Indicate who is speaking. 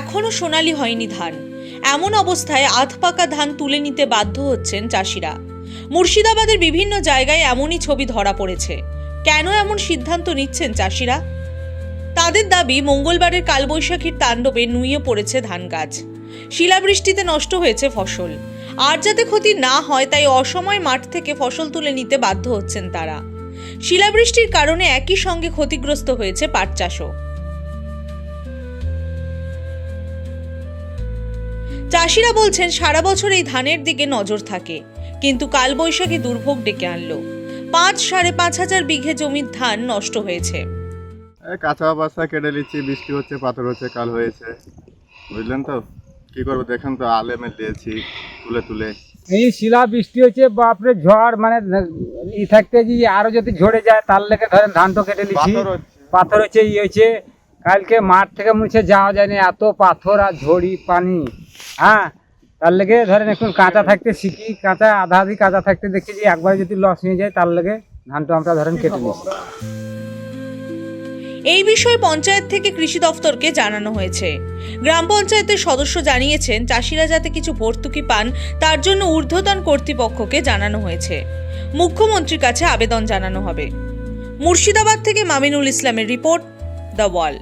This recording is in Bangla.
Speaker 1: এখনো সোনালি হয়নি ধান। এমন অবস্থায় আধপাকা ধান তুলে নিতে বাধ্য হচ্ছেন চাষিরা। মুর্শিদাবাদের বিভিন্ন জায়গায় এমনই ছবি ধরা পড়েছে। কেন এমন সিদ্ধান্ত নিচ্ছেন চাষিরা? তাদের দাবি, মঙ্গলবারের কালবৈশাখীর তাণ্ডবে নুয়ে পড়েছে ধান গাছ, শিলাবৃষ্টিতে নষ্ট হয়েছে ফসল। আর যাতে ক্ষতি না হয় তাই অসময়ে মাঠ থেকে ফসল তুলে নিতে বাধ্য হচ্ছেন তারা। শিলাবৃষ্টির কারণে একই সঙ্গে ক্ষতিগ্রস্ত হয়েছে পাট চাষও। চাষিরা বলছেন সারা বছর এই ধানের দিকে নজর থাকে, কিন্তু কালবৈশাখী দুর্ভোগ ডেকে আনলো। 5-5.5 হাজার বিঘে জমির ধান নষ্ট হয়েছে।
Speaker 2: কাঁচা অবস্থা কেটে নিচ্ছি, বৃষ্টি হচ্ছে, পাথর হচ্ছে, কাল হয়েছে, বুঝলেন তো কি করবো। দেখেন তো আলেমে দিয়েছি তুলে তুলে।
Speaker 3: এই শিলা বৃষ্টি হচ্ছে, বাপরে ঝড়, মানে ই থাকতে যে আরো যদি ঝরে যায় তার লেগে ধরেন ধান তো কেটে নিচ্ছি, পাথর হচ্ছে, ই হয়েছে। কালকে মাঠ থেকে মুছে যাওয়া যায়নি, এত পাথর আর ঝড়ি পানি। হ্যাঁ, তার লেগে ধরেন এখন কাঁচা থাকতে শিখি, কাঁচা আধা আধি কাঁচা থাকতে দেখছি যে একবার যদি লস হয়ে যায় তার লেগে ধানটা আমরা ধরেন কেটে নিচ্ছি।
Speaker 1: এই বিষয়ে পঞ্চায়েত থেকে কৃষি দফতরকে জানানো হয়েছে। গ্রাম পঞ্চায়েতের সদস্য জানিয়েছেন, চাষিরা যাতে কিছু ভর্তুকি পান তার জন্য ঊর্ধ্বতন কর্তৃপক্ষকে জানানো হয়েছে। মুখ্যমন্ত্রীর কাছে আবেদন জানানো হবে। মুর্শিদাবাদ থেকে মামিনুল ইসলামের রিপোর্ট, দ্য ওয়াল।